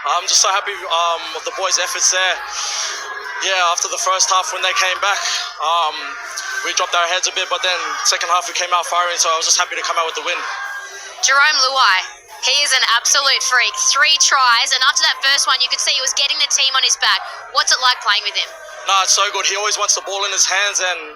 I'm just so happy of the boys' efforts there. Yeah, after the first half when they came back, we dropped our heads a bit, but then second half we came out firing, so I was just happy to come out with the win. Jerome Luai, he is an absolute freak. 3 tries, and after that first one, you could see he was getting the team on his back. What's it like playing with him? No, it's so good. He always wants the ball in his hands, and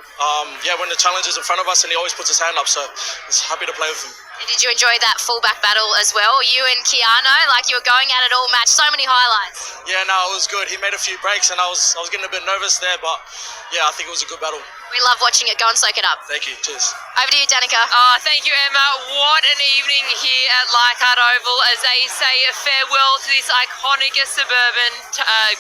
when the challenge is in front of us, and he always puts his hand up, so it's happy to play with him. Did you enjoy that fullback battle as well? You and Keanu, like you were going at it all match. So many highlights. Yeah, no, it was good. He made a few breaks, and I was getting a bit nervous there, but yeah, I think it was a good battle. We love watching it. Go and soak it up. Thank you. Cheers. Over to you, Danica. Thank you, Emma. What an evening here at Leichhardt Oval as they say a farewell to this iconic suburban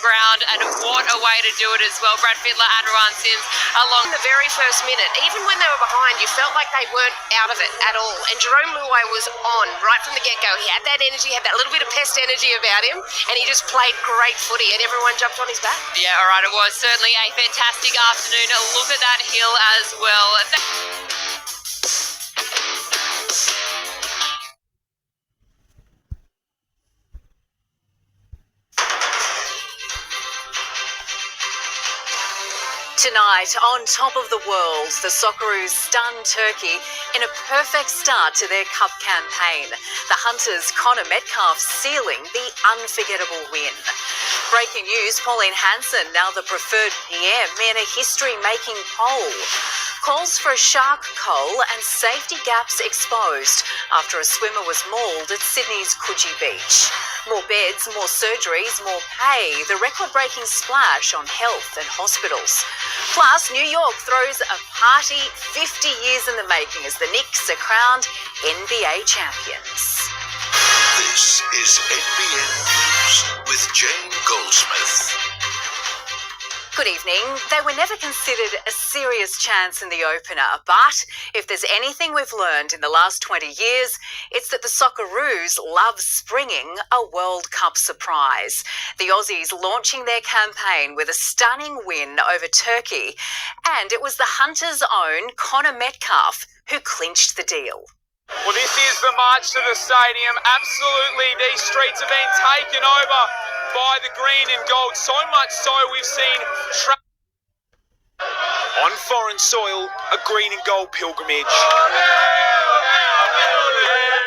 ground, and what a way to do it as well. Brad Fittler and Rowan Sims along In the very first minute, even when they were behind, you felt like they weren't out of it at all. And Jerome Luai was on right from the get-go. He had that energy, had that little bit of pest energy about him, and he just played great footy, and everyone jumped on his back. Yeah, all right, it was certainly a fantastic afternoon. Look at that hill as well. Tonight, on top of the world, the Socceroos stunned Turkey in a perfect start to their cup campaign. The Hunters' Connor Metcalfe sealing the unforgettable win. Breaking news, Pauline Hanson, now the preferred PM in a history-making poll. Calls for a shark cull and safety gaps exposed after a swimmer was mauled at Sydney's Coogee Beach. More beds, more surgeries, more pay, the record-breaking splash on health and hospitals. Plus, New York throws a party 50 years in the making as the Knicks are crowned NBA champions. This is NBN News with Jane Goldsmith. Good evening. They were never considered a serious chance in the opener, but if there's anything we've learned in the last 20 years, it's that the Socceroos love springing a World Cup surprise. The Aussies launching their campaign with a stunning win over Turkey, and it was the Hunters' own Connor Metcalfe who clinched the deal. Well, this is the march to the stadium. Absolutely, these streets have been taken over by the green and gold. So much so we've seen on foreign soil a green and gold pilgrimage.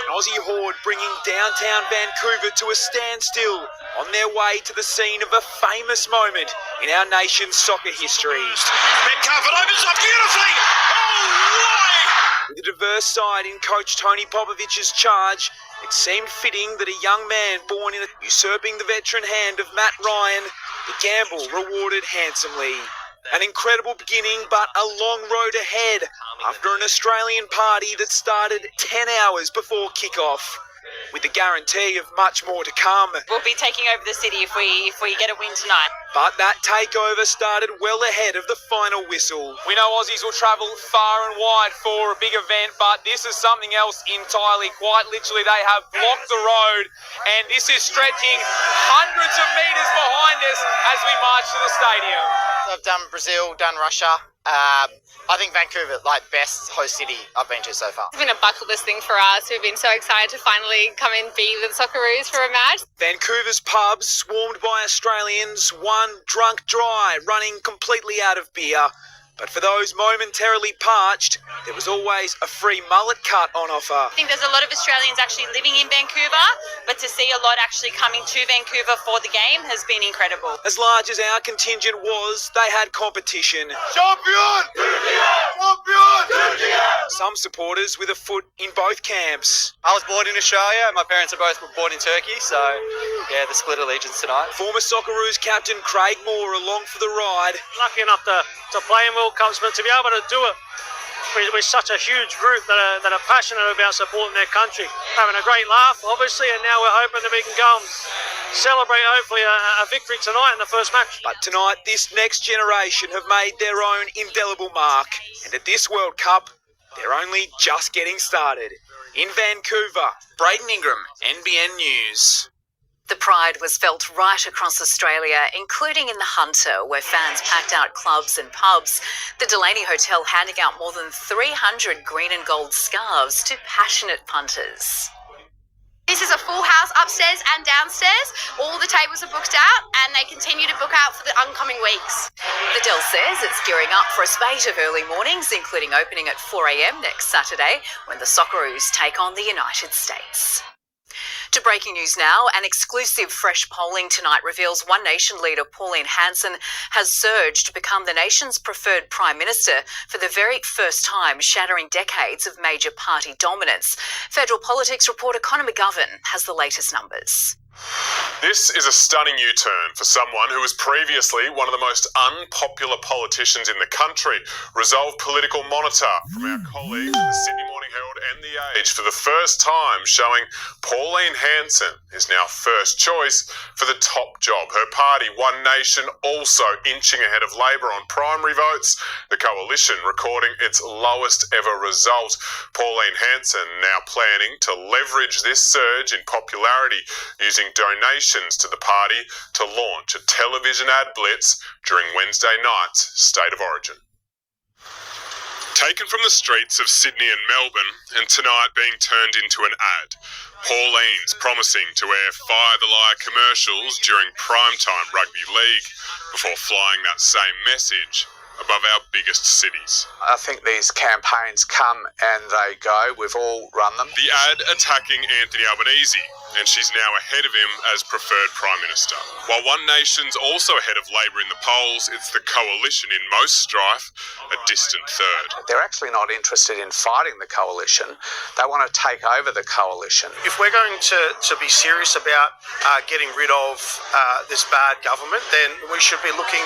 An Aussie horde bringing downtown Vancouver to a standstill on their way to the scene of a famous moment in our nation's soccer history. Metcalfe, it opens up beautifully. With a diverse side in coach Tony Popovich's charge, it seemed fitting that a young man born in usurping the veteran hand of Matt Ryan, the gamble rewarded handsomely. An incredible beginning, but a long road ahead after an Australian party that started 10 hours before kick-off, with the guarantee of much more to come. We'll be taking over the city if we get a win tonight. But that takeover started well ahead of the final whistle. We know Aussies will travel far and wide for a big event, but this is something else entirely. Quite literally, they have blocked the road, and this is stretching hundreds of metres behind us as we march to the stadium. I've done Brazil, done Russia. I think Vancouver, best host city I've been to so far. It's been a bucket list thing for us. We've been so excited to finally come and be with the Socceroos for a match. Vancouver's pubs swarmed by Australians, one drunk dry, running completely out of beer. But for those momentarily parched, there was always a free mullet cut on offer. I think there's a lot of Australians actually living in Vancouver, but to see a lot actually coming to Vancouver for the game has been incredible. As large as our contingent was, they had competition. Champion! Champion! Some supporters with a foot in both camps. I was born in Australia, and my parents are both born in Turkey, so yeah, the split allegiance tonight. Former Socceroos captain Craig Moore along for the ride. Lucky enough to play in World Cups, but to be able to do it with such a huge group that are passionate about supporting their country, having a great laugh, obviously, and now we're hoping that we can go and celebrate, hopefully, a victory tonight in the first match. But tonight, this next generation have made their own indelible mark, and at this World Cup, they're only just getting started. In Vancouver, Braden Ingram, NBN News. The pride was felt right across Australia, including in the Hunter, where fans packed out clubs and pubs. The Delaney Hotel handing out more than 300 green and gold scarves to passionate punters. This is a full house upstairs and downstairs. All the tables are booked out and they continue to book out for the oncoming weeks. The Dell says it's gearing up for a spate of early mornings, including opening at 4 a.m. next Saturday when the Socceroos take on the United States. To breaking news now, an exclusive fresh polling tonight reveals One Nation leader Pauline Hanson has surged to become the nation's preferred Prime Minister for the very first time, shattering decades of major party dominance. Federal politics reporter Conor McGovern has the latest numbers. This is a stunning U-turn for someone who was previously one of the most unpopular politicians in the country. Resolve Political Monitor from our colleagues at the Sydney Morning Herald and The Age for the first time showing Pauline Hanson is now first choice for the top job. Her party, One Nation, also inching ahead of Labor on primary votes. The coalition recording its lowest ever result. Pauline Hanson now planning to leverage this surge in popularity using donations to the party to launch a television ad blitz during Wednesday night's State of Origin. Taken from the streets of Sydney and Melbourne, and tonight being turned into an ad. Pauline's promising to air Fire the Liar commercials during primetime rugby league before flying that same message above our biggest cities. I think these campaigns come and they go. We've all run them. The ad attacking Anthony Albanese, and she's now ahead of him as preferred Prime Minister. While One Nation's also ahead of Labor in the polls, it's the coalition in most strife, a distant third. They're actually not interested in fighting the coalition. They want to take over the coalition. If we're going to be serious about getting rid of this bad government, then we should be looking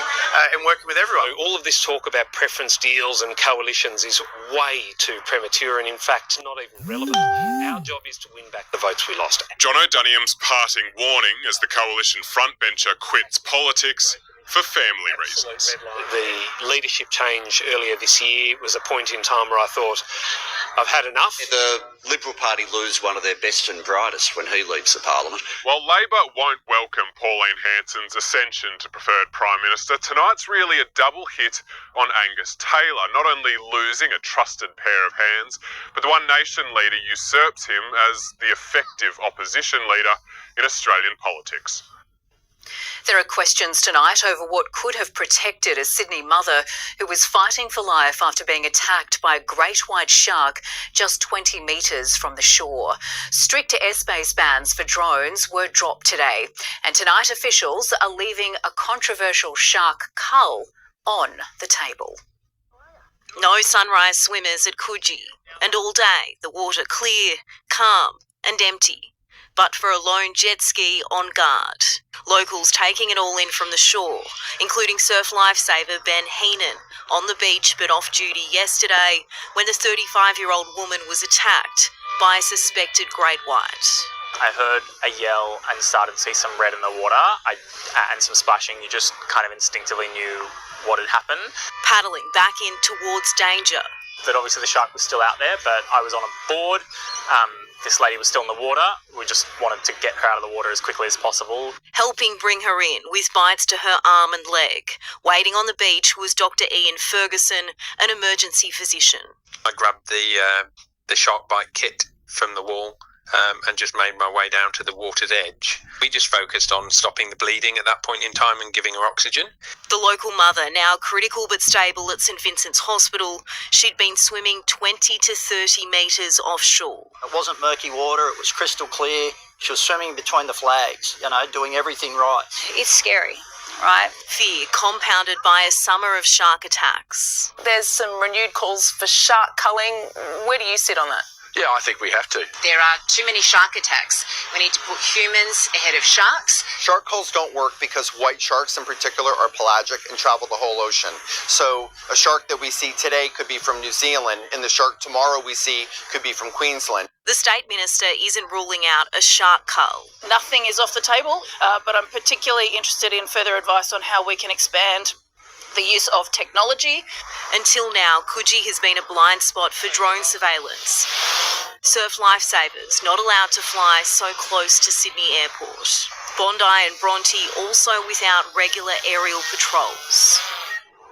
and working with everyone. All of this talk about preference deals and coalitions is way too premature and, in fact, not even relevant. Our job is to win back the votes we lost. John O'Donium's parting warning as the coalition frontbencher quits politics for family reasons. The leadership change earlier this year was a point in time where I thought, I've had enough. The Liberal Party lose one of their best and brightest when he leaves the Parliament. While Labor won't welcome Pauline Hanson's ascension to preferred Prime Minister, tonight's really a double hit on Angus Taylor, not only losing a trusted pair of hands, but the One Nation leader usurps him as the effective opposition leader in Australian politics. There are questions tonight over what could have protected a Sydney mother who was fighting for life after being attacked by a great white shark just 20 metres from the shore. Strict airspace bans for drones were dropped today, and tonight officials are leaving a controversial shark cull on the table. No sunrise swimmers at Coogee, and all day the water clear, calm and empty, but for a lone jet ski on guard. Locals taking it all in from the shore, including surf lifesaver Ben Heenan on the beach but off duty yesterday when the 35-year-old woman was attacked by a suspected great white. I heard a yell and started to see some red in the water and some splashing. You just kind of instinctively knew what had happened. Paddling back in towards danger. That obviously the shark was still out there, but I was on a board. This lady was still in the water. We just wanted to get her out of the water as quickly as possible. Helping bring her in with bites to her arm and leg. Waiting on the beach was Dr. Ian Ferguson, an emergency physician. I grabbed the shark bite kit from the wall and just made my way down to the water's edge. We just focused on stopping the bleeding at that point in time and giving her oxygen. The local mother, now critical but stable at St Vincent's Hospital, she'd been swimming 20 to 30 metres offshore. It wasn't murky water, it was crystal clear. She was swimming between the flags, doing everything right. It's scary, right? Fear compounded by a summer of shark attacks. There's some renewed calls for shark culling. Where do you sit on that? Yeah, I think we have to. There are too many shark attacks. We need to put humans ahead of sharks. Shark culls don't work because white sharks in particular are pelagic and travel the whole ocean. So a shark that we see today could be from New Zealand, and the shark tomorrow we see could be from Queensland. The State Minister isn't ruling out a shark cull. Nothing is off the table, but I'm particularly interested in further advice on how we can expand the use of technology. Until now, Coogee has been a blind spot for drone surveillance. Surf lifesavers not allowed to fly so close to Sydney Airport. Bondi and Bronte also without regular aerial patrols.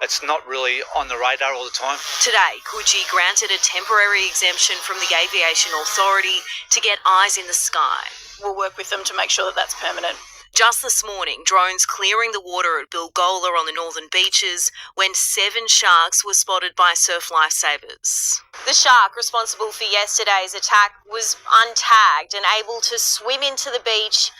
it's not really on the radar all the time. Today, Coogee granted a temporary exemption from the Aviation Authority to get eyes in the sky. We'll work with them to make sure that that's permanent. Just this morning, drones clearing the water at Bilgola on the northern beaches when 7 sharks were spotted by surf lifesavers. The shark responsible for yesterday's attack was untagged and able to swim into the beach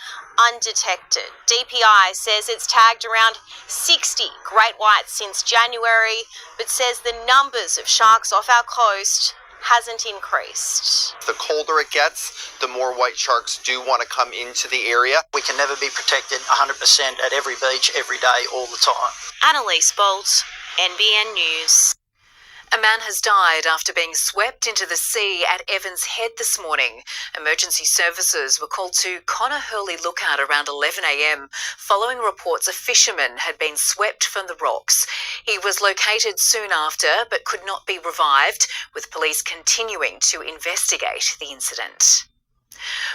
undetected. DPI says it's tagged around 60 great whites since January, but says the numbers of sharks off our coast hasn't increased. The colder it gets, the more white sharks do want to come into the area. We can never be protected 100% at every beach, every day, all the time. Annalise Bolt, NBN News. A man has died after being swept into the sea at Evans Head this morning. Emergency services were called to Connor Hurley Lookout around 11 a.m. following reports a fisherman had been swept from the rocks. He was located soon after but could not be revived, with police continuing to investigate the incident.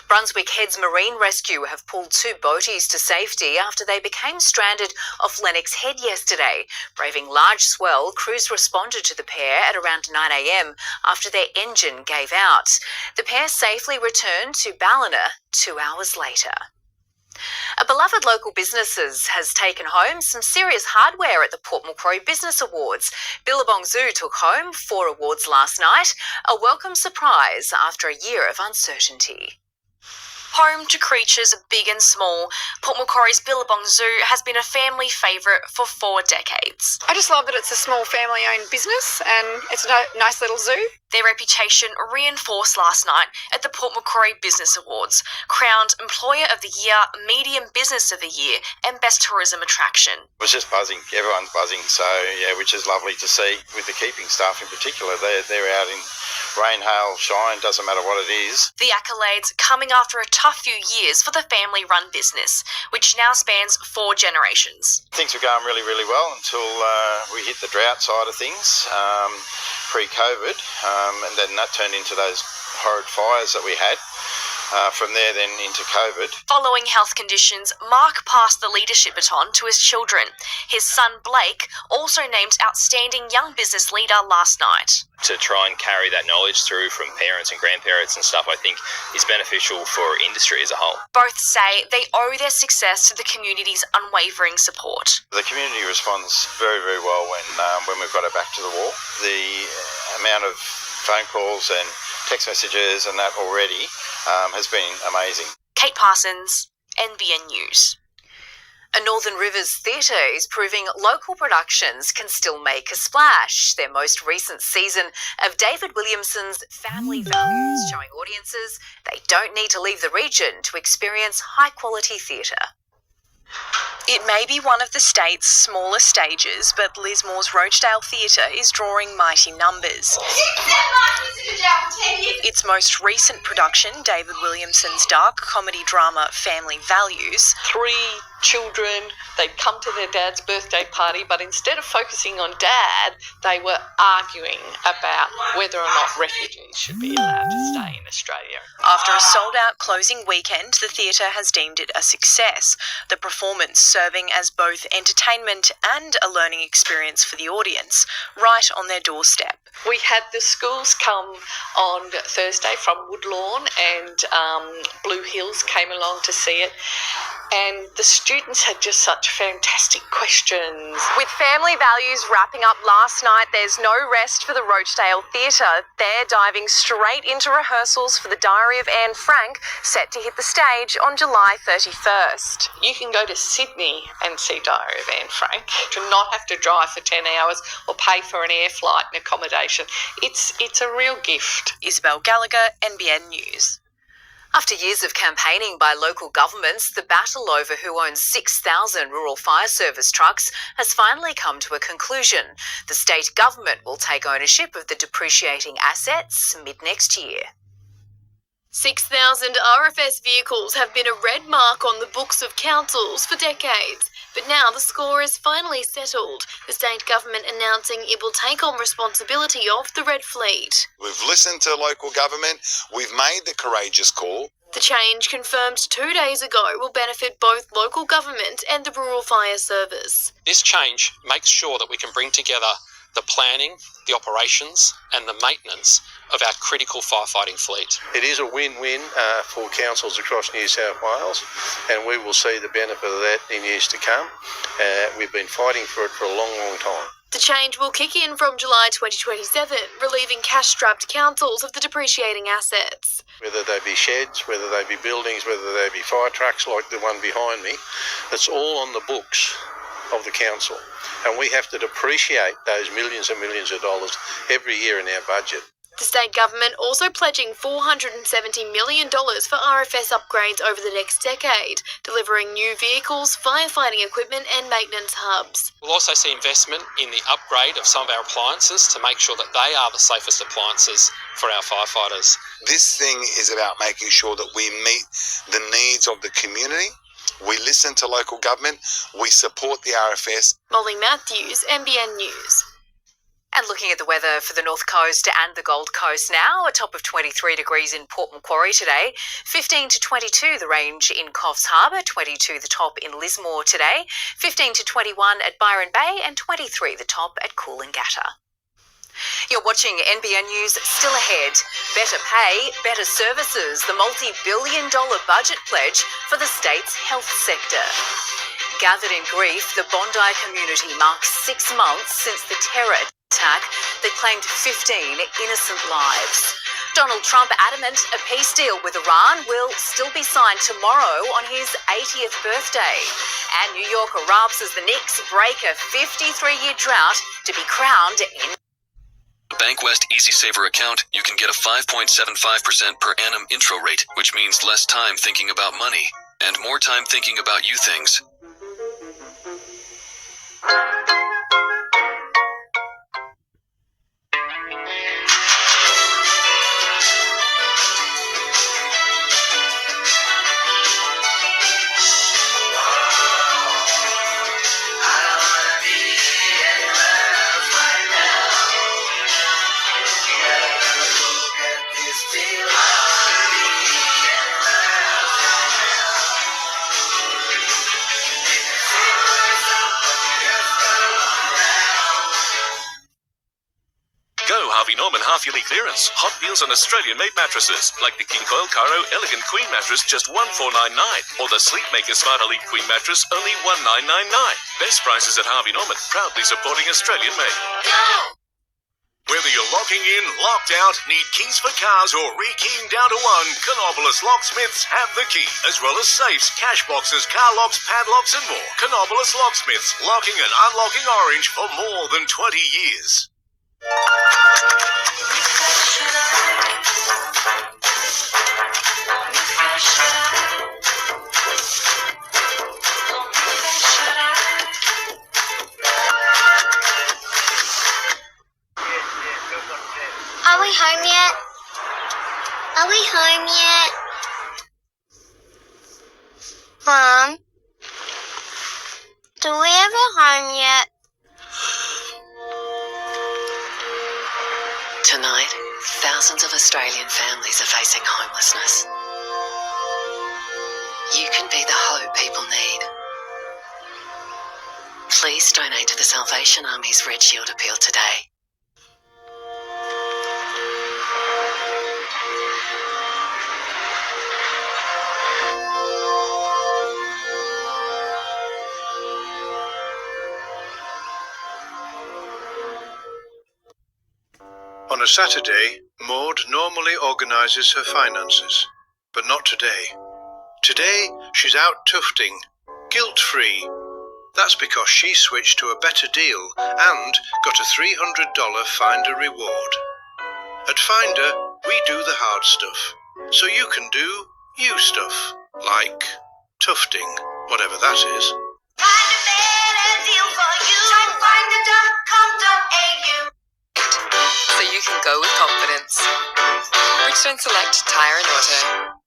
Brunswick Heads Marine Rescue have pulled 2 boaties to safety after they became stranded off Lennox Head yesterday. Braving large swell, crews responded to the pair at around 9 a.m. after their engine gave out. The pair safely returned to Ballina 2 hours later. A beloved local business has taken home some serious hardware at the Port Macquarie Business Awards. Billabong Zoo took home 4 awards last night, a welcome surprise after a year of uncertainty. Home to creatures big and small, Port Macquarie's Billabong Zoo has been a family favourite for 4 decades. I just love that it's a small family-owned business and it's a nice little zoo. Their reputation reinforced last night at the Port Macquarie Business Awards, crowned Employer of the Year, Medium Business of the Year and Best Tourism Attraction. It was just buzzing. Everyone's buzzing, so yeah, which is lovely to see. With the keeping staff in particular, they're out in rain, hail, shine, doesn't matter what it is. The accolades coming after a tough few years for the family-run business, which now spans 4 generations. Things were going really, really well until we hit the drought side of things pre-COVID, and then that turned into those horrid fires that we had. From there then into COVID. Following health conditions, Mark passed the leadership baton to his children. His son Blake also named Outstanding Young Business Leader last night. To try and carry that knowledge through from parents and grandparents and stuff, I think is beneficial for industry as a whole. Both say they owe their success to the community's unwavering support. The community responds very, very well when we've got it back to the wall. The amount of phone calls and text messages and that already has been amazing. Kate Parsons, NBN News. A Northern Rivers theatre is proving local productions can still make a splash. Their most recent season of David Williamson's Family Values, showing audiences they don't need to leave the region to experience high-quality theatre. It may be one of the state's smallest stages, but Lismore's Roachdale Theatre is drawing mighty numbers. Its most recent production, David Williamson's dark comedy drama Family Values. 3 children, they'd come to their dad's birthday party, but instead of focusing on dad, they were arguing about whether or not refugees should be allowed to stay in Australia. After a sold-out closing weekend, the theatre has deemed it a success. The performance serving as both entertainment and a learning experience for the audience, right on their doorstep. We had the schools come on Thursday from Woodlawn and Blue Hills came along to see it. And the students had just such fantastic questions. With Family Values wrapping up last night, there's no rest for the Roachdale Theatre. They're diving straight into rehearsals for The Diary of Anne Frank, set to hit the stage on July 31st. You can go to Sydney and see Diary of Anne Frank, to not have to drive for 10 hours or pay for an air flight and accommodation. It's a real gift. Isabel Gallagher, NBN News. After years of campaigning by local governments, the battle over who owns 6,000 rural fire service trucks has finally come to a conclusion. The state government will take ownership of the depreciating assets mid-next year. 6,000 RFS vehicles have been a red mark on the books of councils for decades. But now the score is finally settled, the state government announcing it will take on responsibility of the Red Fleet. We've listened to local government. We've made the courageous call. The change, confirmed 2 days ago, will benefit both local government and the Rural Fire Service. This change makes sure that we can bring together the planning, the operations and the maintenance of our critical firefighting fleet. It is a win-win for councils across New South Wales, and we will see the benefit of that in years to come. We've been fighting for it for a long, long time. The change will kick in from July 2027, relieving cash-strapped councils of the depreciating assets. Whether they be sheds, whether they be buildings, whether they be fire trucks like the one behind me, it's all on the books of the council. And we have to depreciate those millions and millions of dollars every year in our budget. The state government also pledging $470 million for RFS upgrades over the next decade, delivering new vehicles, firefighting equipment and maintenance hubs. We'll also see investment in the upgrade of some of our appliances to make sure that they are the safest appliances for our firefighters. This thing is about making sure that we meet the needs of the community. We listen to local government. We support the RFS. Molly Matthews, NBN News. And looking at the weather for the North Coast and the Gold Coast now, a top of 23 degrees in Port Macquarie today, 15 to 22 the range in Coffs Harbour, 22 the top in Lismore today, 15 to 21 at Byron Bay and 23 the top at Coolangatta. You're watching NBN News. Still ahead. Better pay, better services. The multi-billion-dollar budget pledge for the state's health sector. Gathered in grief, the Bondi community marks 6 months since the terror attack that claimed 15 innocent lives. Donald Trump adamant a peace deal with Iran will still be signed tomorrow on his 80th birthday. And New York erupts as the Knicks break a 53-year drought to be crowned in Bankwest Easy Saver account, you can get a 5.75% per annum intro rate, which means less time thinking about money and more time thinking about you things. Half-yearly clearance. Hot deals on Australian-made mattresses, like the King Coil Caro Elegant Queen mattress, just $1,499, or the Sleepmaker Smart Elite Queen mattress, only $1,999. Best prices at Harvey Norman, proudly supporting Australian-made. Whether you're locking in, locked out, need keys for cars, or rekeying down to one, Canopolis Locksmiths have the key, as well as safes, cash boxes, car locks, padlocks, and more. Canopolis Locksmiths, locking and unlocking Orange for more than 20 years. Are we home yet? Are we home yet? Mom? Do we ever home yet? Tonight, thousands of Australian families are facing homelessness. You can be the hope people need. Please donate to the Salvation Army's Red Shield appeal today. On a Saturday, Maud normally organises her finances, but not today. Today, she's out tufting, guilt-free. That's because she switched to a better deal and got a $300 Finder reward. At Finder, we do the hard stuff, so you can do you stuff, like tufting, whatever that is. Find a better deal for you. Finder.com.au. So you can go with confidence. Bridgestone Select Tyre and Auto.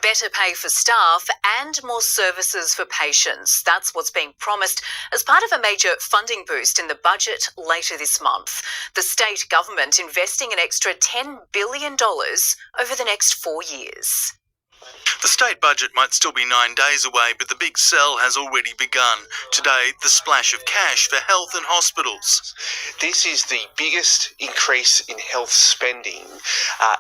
Better pay for staff and more services for patients. That's what's being promised as part of a major funding boost in the budget later this month. The state government investing an extra $10 billion over the next 4 years. The state budget might still be 9 days away, but the big sell has already begun. Today, the splash of cash for health and hospitals. This is the biggest increase in health spending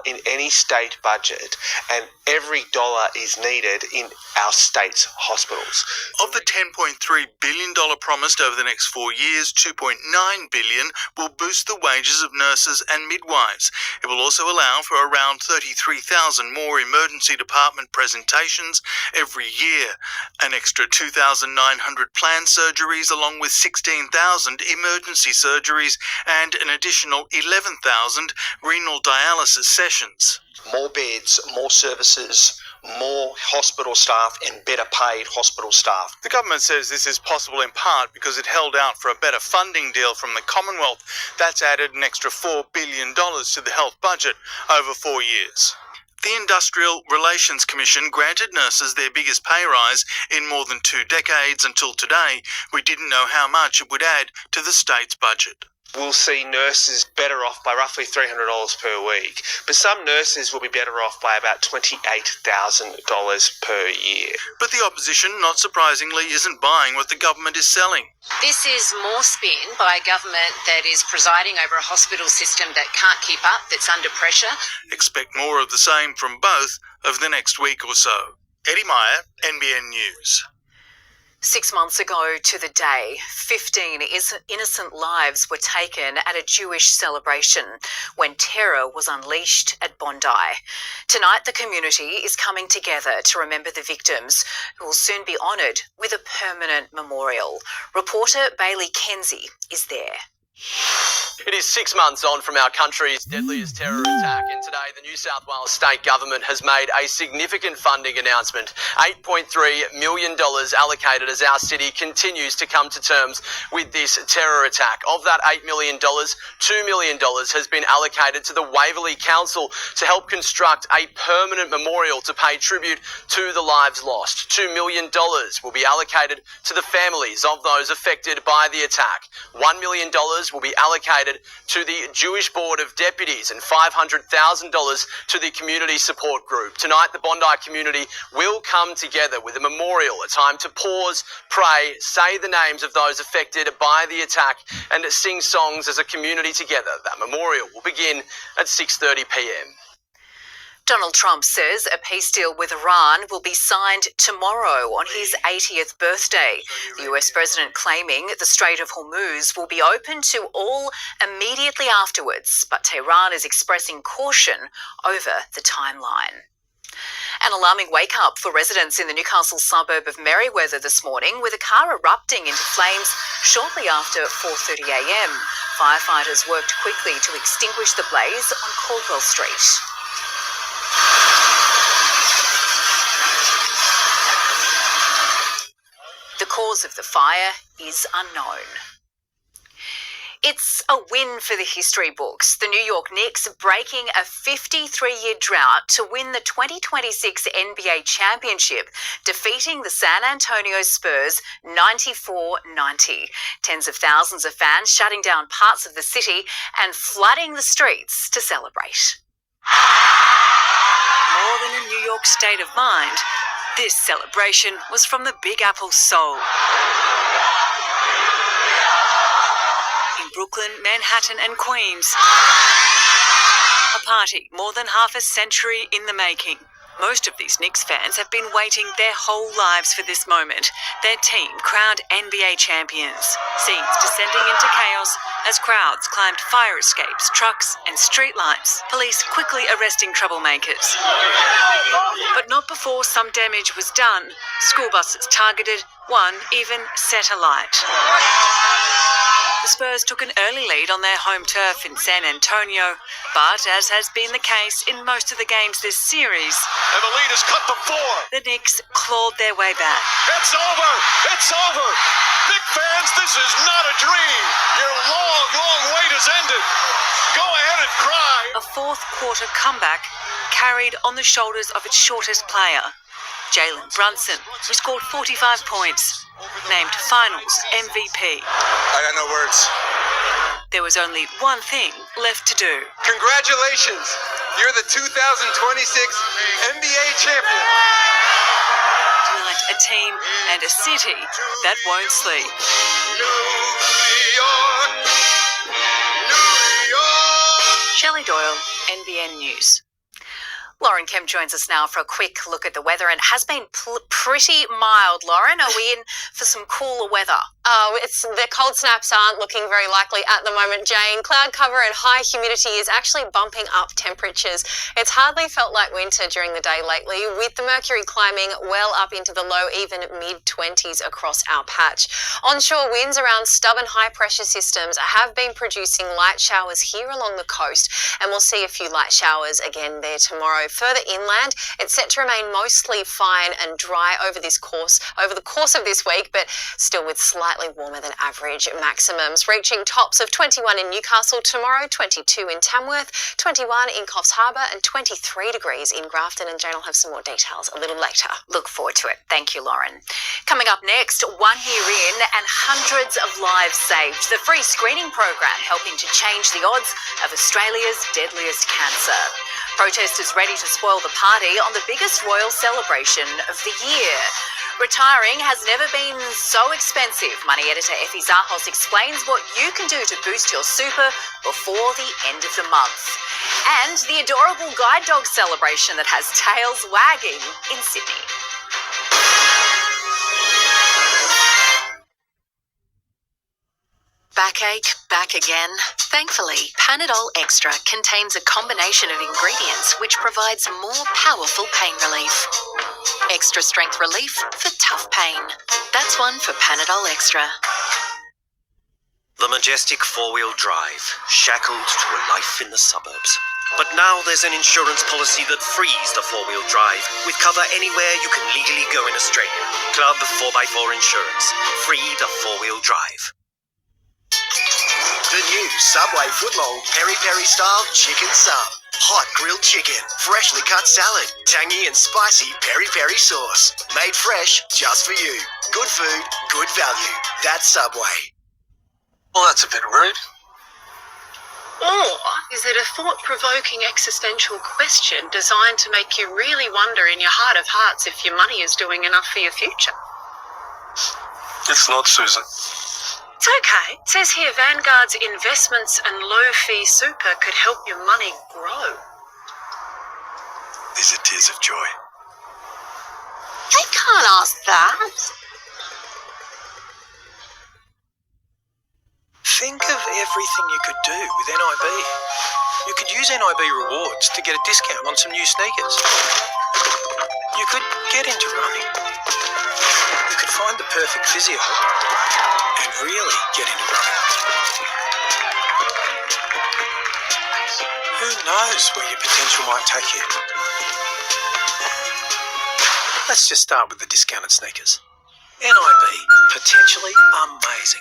in any state budget, and every dollar is needed in our state's hospitals. Of the $10.3 billion promised over the next 4 years, $2.9 billion will boost the wages of nurses and midwives. It will also allow for around 33,000 more emergency department presentations every year, an extra 2,900 planned surgeries along with 16,000 emergency surgeries and an additional 11,000 renal dialysis sessions. More beds, more services, more hospital staff and better paid hospital staff. The government says this is possible in part because it held out for a better funding deal from the Commonwealth. That's added an extra $4 billion to the health budget over 4 years. The Industrial Relations Commission granted nurses their biggest pay rise in more than 2 decades. Until today, we didn't know how much it would add to the state's budget. We'll see nurses better off by roughly $300 per week, but some nurses will be better off by about $28,000 per year. But the opposition, not surprisingly, isn't buying what the government is selling. This is more spin by a government that is presiding over a hospital system that can't keep up, that's under pressure. Expect more of the same from both over the next week or so. Eddie Meyer, NBN News. 6 months ago to the day, 15 innocent lives were taken at a Jewish celebration when terror was unleashed at Bondi. Tonight, the community is coming together to remember the victims, who will soon be honoured with a permanent memorial. Reporter Bailey Kenzie is there. It is 6 months on from our country's deadliest terror attack, and today the New South Wales state government has made a significant funding announcement. $8.3 million allocated as our city continues to come to terms with this terror attack. Of that $8 million, $2 million has been allocated to the Waverley Council to help construct a permanent memorial to pay tribute to the lives lost. $2 million will be allocated to the families of those affected by the attack. $1 million will be allocated to the Jewish Board of Deputies and $500,000 to the community support group. Tonight, the Bondi community will come together with a memorial, a time to pause, pray, say the names of those affected by the attack and sing songs as a community together. That memorial will begin at 6:30 p.m. Donald Trump says a peace deal with Iran will be signed tomorrow on his 80th birthday. The US president claiming the Strait of Hormuz will be open to all immediately afterwards, but Tehran is expressing caution over the timeline. An alarming wake-up for residents in the Newcastle suburb of Merriweather this morning, with a car erupting into flames shortly after 4:30 a.m. Firefighters worked quickly to extinguish the blaze on Caldwell Street. The cause of the fire is unknown. It's a win for the history books. The New York Knicks breaking a 53-year drought to win the 2026 NBA championship, defeating the San Antonio Spurs 94-90. Tens of thousands of fans shutting down parts of the city and flooding the streets to celebrate. More than a New York state of mind, this celebration was from the Big Apple's soul. In Brooklyn, Manhattan and Queens, a party more than half a century in the making. Most of these Knicks fans have been waiting their whole lives for this moment. Their team crowned NBA champions. Scenes descending into chaos as crowds climbed fire escapes, trucks and streetlights. Police quickly arresting troublemakers. But not before some damage was done. School buses targeted, one even set alight. The Spurs took an early lead on their home turf in San Antonio, but as has been the case in most of the games this series, and the lead is cut to 4. The Knicks clawed their way back. It's over! It's over! Knick fans, this is not a dream! Your long wait has ended! Go ahead and cry! A fourth quarter comeback carried on the shoulders of its shortest player, Jalen Brunson, who scored 45 points, named Finals MVP. I got no words. There was only one thing left to do. Congratulations! You're the 2026 NBA champion. Tonight, a team and a city that won't sleep. Shelley Doyle, NBN News. Lauren Kempe joins us now for a quick look at the weather, and it has been pretty mild. Lauren, are we in for some cooler weather? The cold snaps aren't looking very likely at the moment, Jane. Cloud cover and high humidity is actually bumping up temperatures. It's hardly felt like winter during the day lately, with the mercury climbing well up into the low, even mid-20s across our patch. Onshore winds around stubborn high-pressure systems have been producing light showers here along the coast, and we'll see a few light showers again there tomorrow. Further inland, it's set to remain mostly fine and dry over the course of this week, but still with slightly warmer than average maximums, reaching tops of 21 in Newcastle tomorrow, 22 in Tamworth, 21 in Coffs Harbour and 23 degrees in Grafton. And Jane will have some more details a little later. Look forward to it. Thank you, Lauren. Coming up next, 1 year in and hundreds of lives saved. The free screening program helping to change the odds of Australia's deadliest cancer. Protesters ready to spoil the party on the biggest royal celebration of the year. Retiring has never been so expensive. Money editor Effie Zahos explains what you can do to boost your super before the end of the month. And the adorable guide dog celebration that has tails wagging in Sydney. Backache, back again? Thankfully, Panadol Extra contains a combination of ingredients which provides more powerful pain relief. Extra strength relief for tough pain. That's one for Panadol Extra. The majestic four-wheel drive, shackled to a life in the suburbs. But now there's an insurance policy that frees the four-wheel drive with cover anywhere you can legally go in Australia. Club 4x4 Insurance. Free the four-wheel drive. The new Subway footlong peri-peri style chicken sub. Hot grilled chicken, freshly cut salad, tangy and spicy peri-peri sauce. Made fresh just for you. Good food, good value. That's Subway. Well, that's a bit rude. Or is it a thought-provoking existential question designed to make you really wonder in your heart of hearts if your money is doing enough for your future? It's not, Susan. It's okay. It says here Vanguard's investments and low-fee super could help your money grow. These are tears of joy. They can't ask that. Think of everything you could do with NIB. You could use NIB rewards to get a discount on some new sneakers. You could get into running. You could find the perfect physio and really get into running. Who knows where your potential might take you? Let's just start with the discounted sneakers. NIB, potentially amazing.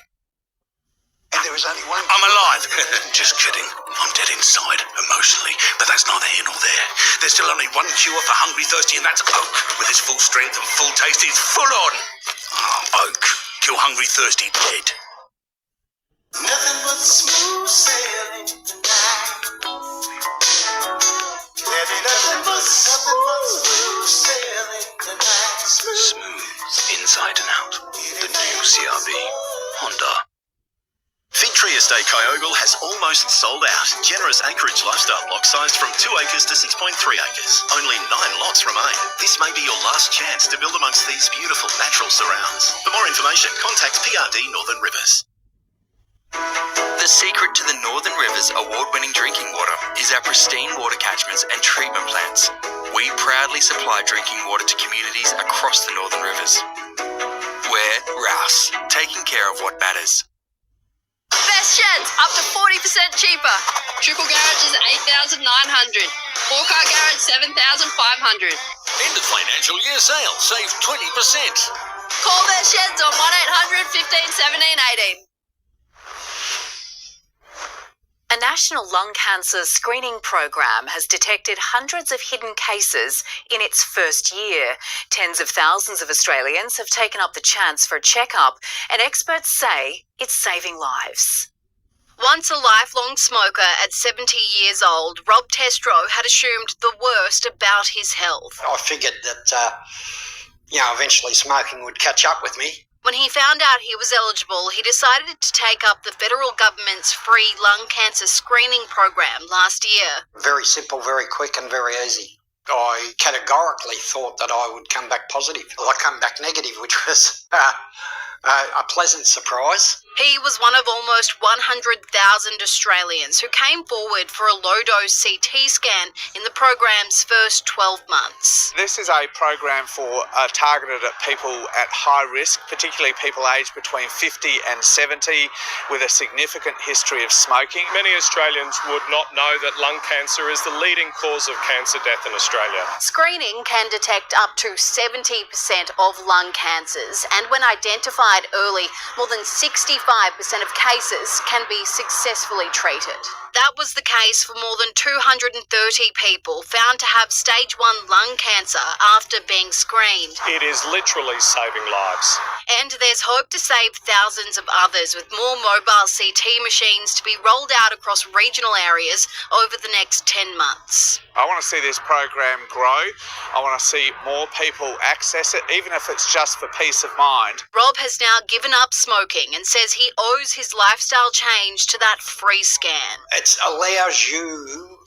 And there is only one... I'm alive. Just kidding. I'm dead inside, emotionally, but that's neither here nor there. There's still only one cure for hungry, thirsty, and that's Oak. With his full strength and full taste, he's full on. Oak. Kill hungry, thirsty, dead. Nothing but smooth sailing tonight. There be nothing but smooth sailing tonight. Smooth, inside and out. The new CRV. Honda. Fig Tree Estate Kyogle has almost sold out. Generous acreage lifestyle lot sized from 2 acres to 6.3 acres. Only 9 lots remain. This may be your last chance to build amongst these beautiful natural surrounds. For more information, contact PRD Northern Rivers. The secret to the Northern Rivers award-winning drinking water is our pristine water catchments and treatment plants. We proudly supply drinking water to communities across the Northern Rivers. We're Rouse, taking care of what matters. Best sheds, up to 40% cheaper. Triple garage is $8,900. 4-car garage, $7,500. End of financial year sale. Save 20%. Call Best Sheds on 1-800-15 17 18. The National Lung Cancer Screening Program has detected hundreds of hidden cases in its first year. Tens of thousands of Australians have taken up the chance for a checkup, and experts say it's saving lives. Once a lifelong smoker at 70 years old, Rob Testro had assumed the worst about his health. I figured that, eventually smoking would catch up with me. When he found out he was eligible, he decided to take up the federal government's free lung cancer screening program last year. Very simple, very quick and very easy. I categorically thought that I would come back positive. Well, I come back negative, which was a pleasant surprise. He was one of almost 100,000 Australians who came forward for a low-dose CT scan in the program's first 12 months. This is a program targeted at people at high risk, particularly people aged between 50 and 70 with a significant history of smoking. Many Australians would not know that lung cancer is the leading cause of cancer death in Australia. Screening can detect up to 70% of lung cancers, and when identified early, more than 65% of cases can be successfully treated. That was the case for more than 230 people found to have stage 1 lung cancer after being screened. It is literally saving lives. And there's hope to save thousands of others, with more mobile CT machines to be rolled out across regional areas over the next 10 months. I want to see this program grow. I want to see more people access it, even if it's just for peace of mind. Rob has now given up smoking and says he owes his lifestyle change to that free scan. It allows you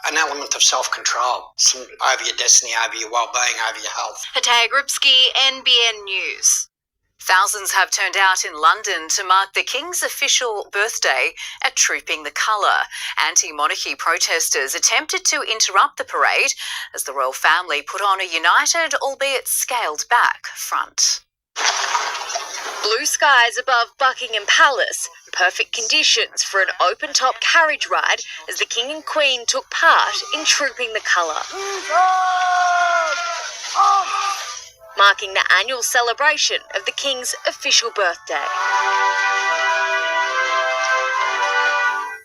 an element of self-control over your destiny, over your well-being, over your health. Hataya Grubsky, NBN News. Thousands have turned out in London to mark the King's official birthday at Trooping the Colour. Anti-monarchy protesters attempted to interrupt the parade as the royal family put on a united, albeit scaled-back front. Blue skies above Buckingham Palace, perfect conditions for an open-top carriage ride as the King and Queen took part in Trooping the Colour, marking the annual celebration of the King's official birthday.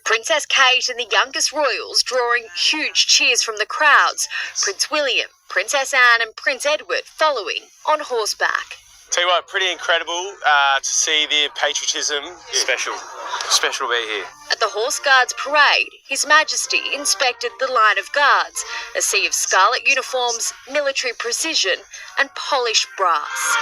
Princess Kate and the youngest royals drawing huge cheers from the crowds, Prince William, Princess Anne and Prince Edward following on horseback. Tell you what, pretty incredible to see the patriotism. Special to be here. At the Horse Guards parade, His Majesty inspected the line of guards, a sea of scarlet uniforms, military precision and polished brass.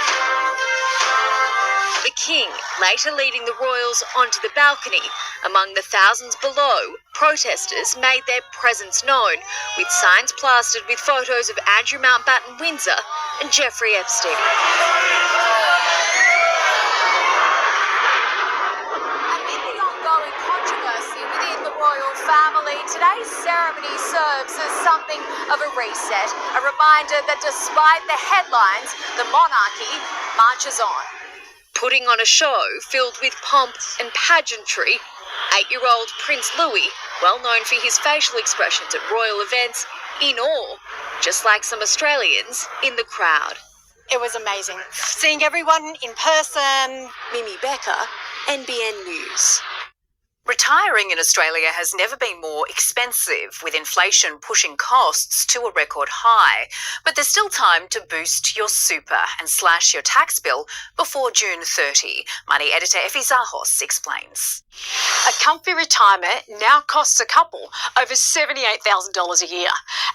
The King later leading the royals onto the balcony. Among the thousands below, protesters made their presence known, with signs plastered with photos of Andrew Mountbatten Windsor and Jeffrey Epstein. Amid the ongoing controversy within the royal family, today's ceremony serves as something of a reset, a reminder that despite the headlines, the monarchy marches on. Putting on a show filled with pomp and pageantry, 8-year-old Prince Louis, well known for his facial expressions at royal events, in awe, just like some Australians in the crowd. It was amazing. Seeing everyone in person. Mimi Becker, NBN News. Retiring in Australia has never been more expensive, with inflation pushing costs to a record high. But there's still time to boost your super and slash your tax bill before June 30. Money editor Effie Zahos explains. A comfy retirement now costs a couple over $78,000 a year,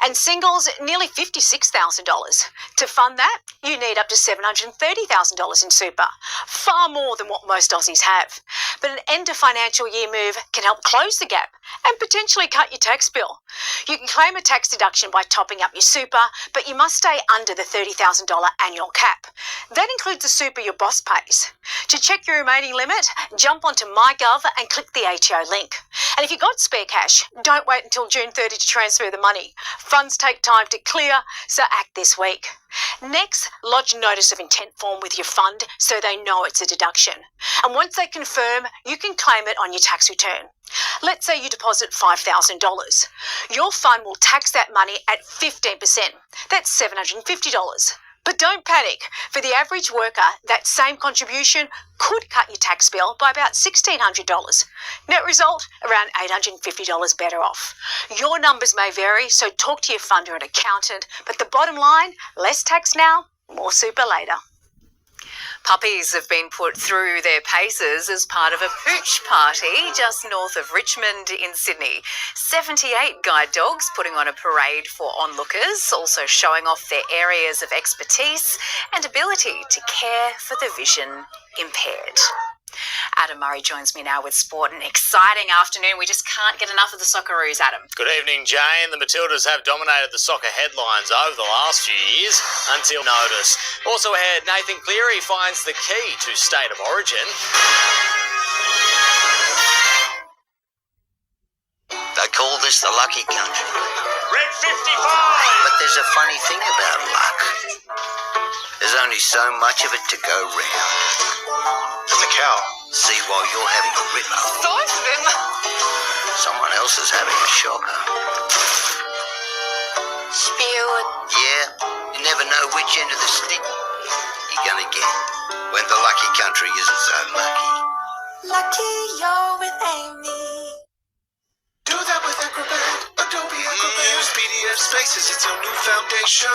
and singles nearly $56,000. To fund that, you need up to $730,000 in super, far more than what most Aussies have. But an end of financial year move can help close the gap and potentially cut your tax bill. You can claim a tax deduction by topping up your super, but you must stay under the $30,000 annual cap. That includes the super your boss pays. To check your remaining limit, jump onto MyGov and click the ATO link. And if you've got spare cash, don't wait until June 30 to transfer the money. Funds take time to clear, so act this week. Next, lodge a notice of intent form with your fund so they know it's a deduction. And once they confirm, you can claim it on your tax return. Let's say you deposit $5,000. Your fund will tax that money at 15%. That's $750. But don't panic. For the average worker, that same contribution could cut your tax bill by about $1,600. Net result, around $850 better off. Your numbers may vary, so talk to your funder and accountant. But the bottom line, less tax now, more super later. Puppies have been put through their paces as part of a pooch party just north of Richmond in Sydney. 78 guide dogs putting on a parade for onlookers, also showing off their areas of expertise and ability to care for the vision impaired. Adam Murray joins me now with sport. An exciting afternoon. We just can't get enough of the Socceroos, Adam. Good evening, Jane. The Matildas have dominated the soccer headlines over the last few years until notice. Also ahead, Nathan Cleary finds the key to State of Origin. They call this the lucky country. Red 55! But there's a funny thing about luck. There's only so much of it to go round. There's a cow. See, while you're having a ripper, Both of them. someone else is having a shocker. Spew it. Yeah, you never know which end of the stick you're gonna get when the lucky country isn't so lucky. Lucky you're with Amy. Do that with Acrobat, Adobe Acrobat. Use PDF Spaces, it's your new foundation.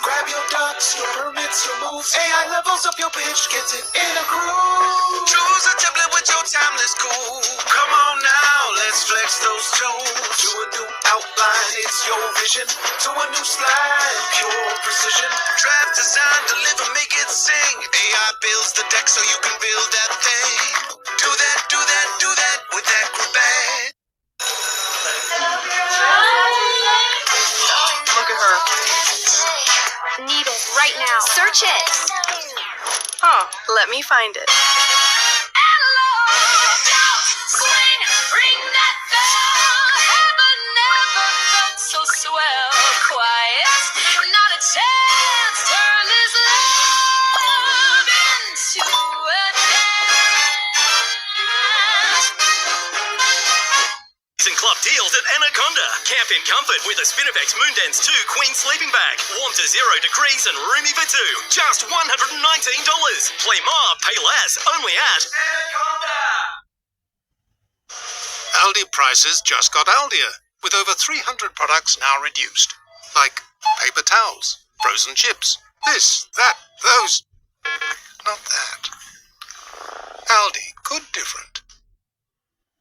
Grab your docs, your permits, your moves. AI levels up your pitch, gets it in a groove. Choose a template with your timeless cool. Come on now, let's flex those tools. To a new outline, it's your vision. To a new slide, pure precision. Draft, design, deliver, make it sing. AI builds the deck so you can build that thing. Do that, do that, do that with Acrobat. Look at her. Need it right now. Search it. Huh, let me find it. Swing, ring that bell. Heaven never felt so swell. Quiet, not a chance. Turn this love into a dance. And club deals at Anaconda. Camp in comfort with a Spinifex Moondance 2 Queen sleeping bag. Warm to 0 degrees and roomy for two. Just $119. Play more, pay less. Only at Anaconda. Aldi prices just got Aldier, with over 300 products now reduced. Like paper towels, frozen chips, this, that, those. Not that. Aldi, good different.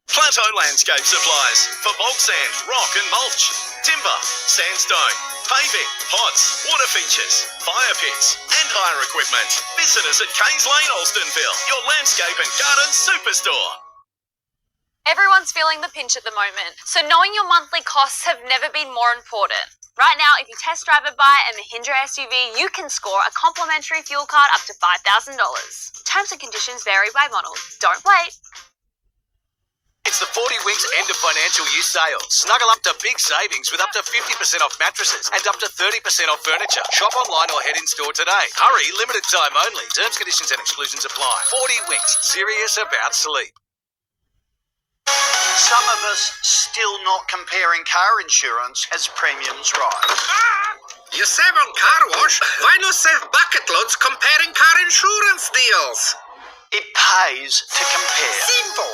Plateau Landscape Supplies for bulk sand, rock and mulch, timber, sandstone, paving, pots, water features, fire pits and hire equipment. Visit us at Keynes Lane, Alstonville, your landscape and garden superstore. Everyone's feeling the pinch at the moment, so knowing your monthly costs have never been more important. Right now, if you test drive or buy a Mahindra SUV, you can score a complimentary fuel card up to $5,000. Terms and conditions vary by model. Don't wait. It's the 40 Winks end of financial year sale. Snuggle up to big savings with up to 50% off mattresses and up to 30% off furniture. Shop online or head in store today. Hurry, limited time only. Terms, conditions and exclusions apply. 40 Winks, serious about sleep. Some of us still not comparing car insurance as premiums rise. You save on car wash, why not save bucket loads comparing car insurance deals? It pays to compare. Simple.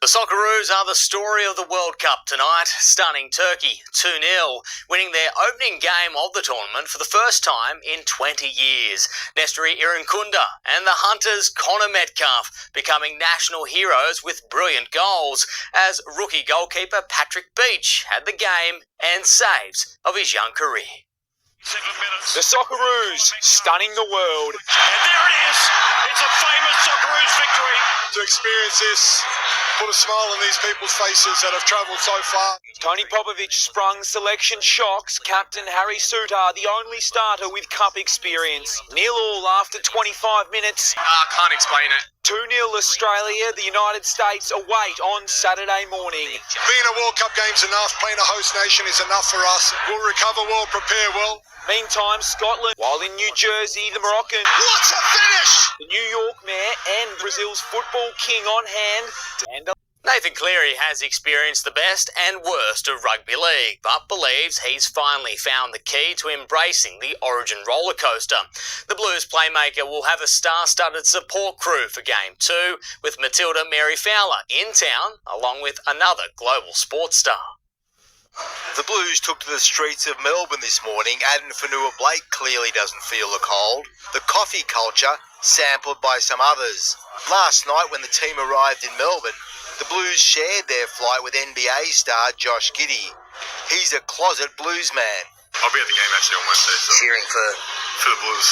The Socceroos are the story of the World Cup tonight, stunning Turkey 2-0, winning their opening game of the tournament for the first time in 20 years. Nesteri Irankunda and the Hunters Connor Metcalf becoming national heroes with brilliant goals, as rookie goalkeeper Patrick Beach had the game and saves of his young career. The Socceroos stunning the world. And there it is. It's a famous Socceroos victory. To experience this, put a smile on these people's faces that have travelled so far. Tony Popovic sprung selection shocks captain Harry Souttar, the only starter with cup experience. 0-0 after 25 minutes. Can't explain it. 2-0 Australia, the United States await on Saturday morning. Being a World Cup game's enough, playing a host nation is enough for us. We'll recover well, prepare well. Meantime, Scotland, while in New Jersey, the Moroccan. What a finish! The New York mayor and Brazil's football king on hand. And Nathan Cleary has experienced the best and worst of rugby league, but believes he's finally found the key to embracing the Origin roller coaster. The Blues playmaker will have a star-studded support crew for Game 2, with Matilda Mary Fowler in town, along with another global sports star. The Blues took to the streets of Melbourne this morning. Aden Fanua-Blake clearly doesn't feel the cold. The coffee culture sampled by some others. Last night when the team arrived in Melbourne, the Blues shared their flight with NBA star Josh Giddey. He's a closet blues man. I'll be at the game actually on Wednesday. So. Cheering for the Blues.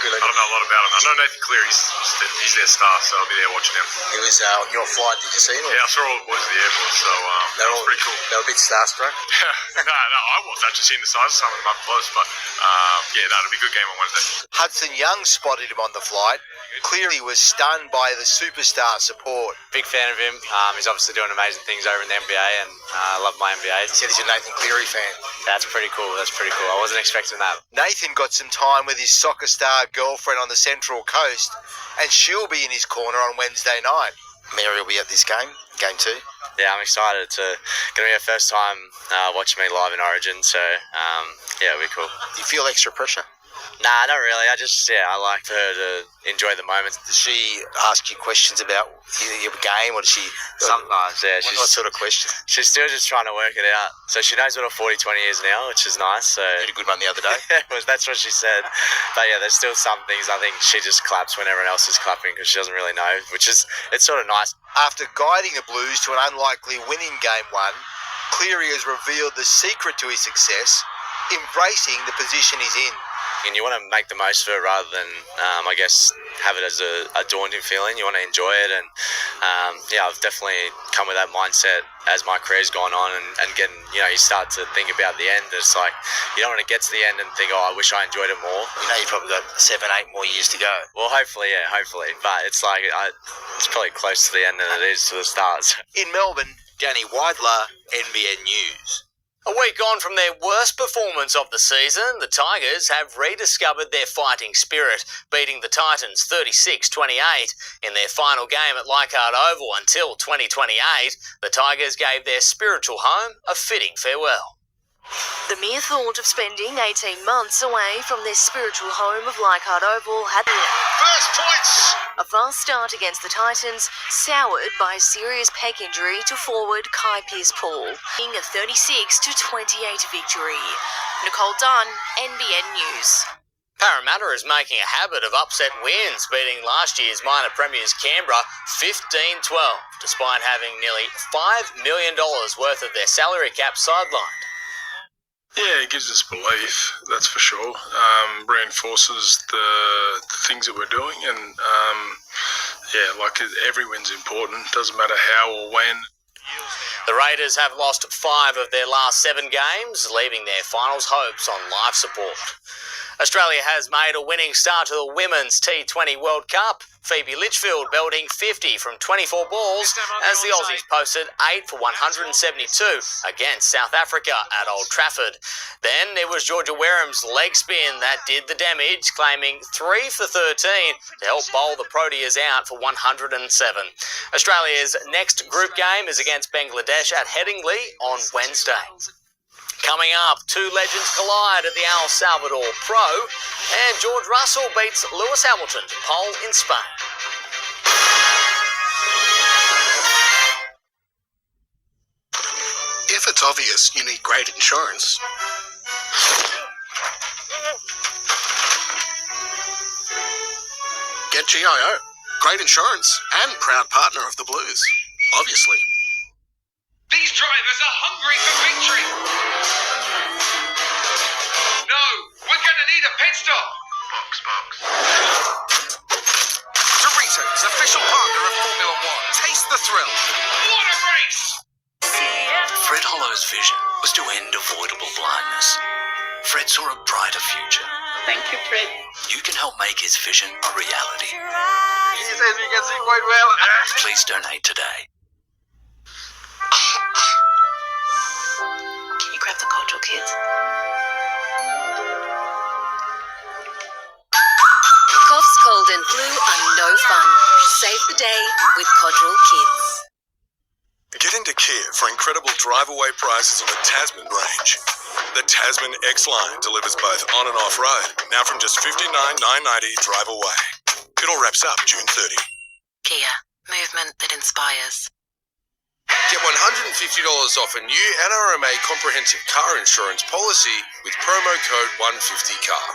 Good I don't know a lot about him. I know Nathan Cleary, he's their star, so I'll be there watching him. He was on your flight, did you see him? Yeah, I saw all the boys at the airport, so that was pretty cool. They were a bit starstruck? no, I was actually seeing the size of some of them up close, but it'll be a good game on Wednesday. Hudson Young spotted him on the flight. Cleary was stunned by the superstar support. Big fan of him. He's obviously doing amazing things over in the NBA, and I love my NBA. He said he's a Nathan Cleary fan. That's pretty cool. I wasn't expecting that. Nathan got some time with his soccer star girlfriend on the Central Coast, and she'll be in his corner on Wednesday night. Mary will be at this game, Game 2. Yeah, I'm excited. It's going to be her first time watching me live in Origin, so it'll be cool. Do you feel extra pressure? Nah, not really. I like for her to enjoy the moments. Does she ask you questions about your game, or does she... Sometimes, yeah. What sort of questions? She's still just trying to work it out. So she knows what a 40-20 is now, which is nice. So did a good one the other day. That's what she said. But yeah, there's still some things I think she just claps when everyone else is clapping because she doesn't really know, it's sort of nice. After guiding the Blues to an unlikely win in Game 1, Cleary has revealed the secret to his success, embracing the position he's in. And you want to make the most of it rather than, have it as a daunting feeling. You want to enjoy it, and I've definitely come with that mindset as my career's gone on, and getting, you start to think about the end. It's like you don't want to get to the end and think, I wish I enjoyed it more. You've probably got 7-8 more years to go. Well, hopefully. But it's like it's probably close to the end than it is to the start. In Melbourne, Danny Weidler, NBN News. A week on from their worst performance of the season, the Tigers have rediscovered their fighting spirit, beating the Titans 36-28. In their final game at Leichhardt Oval until 2028, the Tigers gave their spiritual home a fitting farewell. The mere thought of spending 18 months away from their spiritual home of Leichhardt Oval had first points. A fast start against the Titans, soured by a serious pec injury to forward Kai Pearce-Paul, being a 36-28 victory. Nicole Dunn, NBN News. Parramatta is making a habit of upset wins, beating last year's minor premiers Canberra 15-12, despite having nearly $5 million worth of their salary cap sidelined. Yeah, it gives us belief, that's for sure. Reinforces the things that we're doing, and every win's important. Doesn't matter how or when. The Raiders have lost 5 of their last 7 games, leaving their finals hopes on life support. Australia has made a winning start to the Women's T20 World Cup. Phoebe Litchfield belting 50 from 24 balls as the Aussies posted 8 for 172 against South Africa at Old Trafford. Then there was Georgia Wareham's leg spin that did the damage, claiming 3 for 13 to help bowl the Proteas out for 107. Australia's next group game is against Bangladesh at Headingley on Wednesday. Coming up, 2 legends collide at the El Salvador Pro, and George Russell beats Lewis Hamilton to pole in Spain. If it's obvious you need great insurance, get GIO. Great insurance and proud partner of the Blues, obviously. These drivers are hungry for victory. No, we're going to need a pit stop. Box. Doritos, official partner of Formula One. Taste the thrill. What a race! Fred Hollow's vision was to end avoidable blindness. Fred saw a brighter future. Thank you, Fred. You can help make his vision a reality. He says you can see quite well. Please donate today. Can you grab the Codral kids? Coughs, cold and flu are no fun. Save the day with Codral Kids. Kia for incredible drive-away prices on the Tasman range. The Tasman X-Line delivers both on and off-road, now from just $59,990 drive away. It all wraps up June 30. Kia, movement that inspires. Get $150 off a new NRMA comprehensive car insurance policy with promo code 150CAR.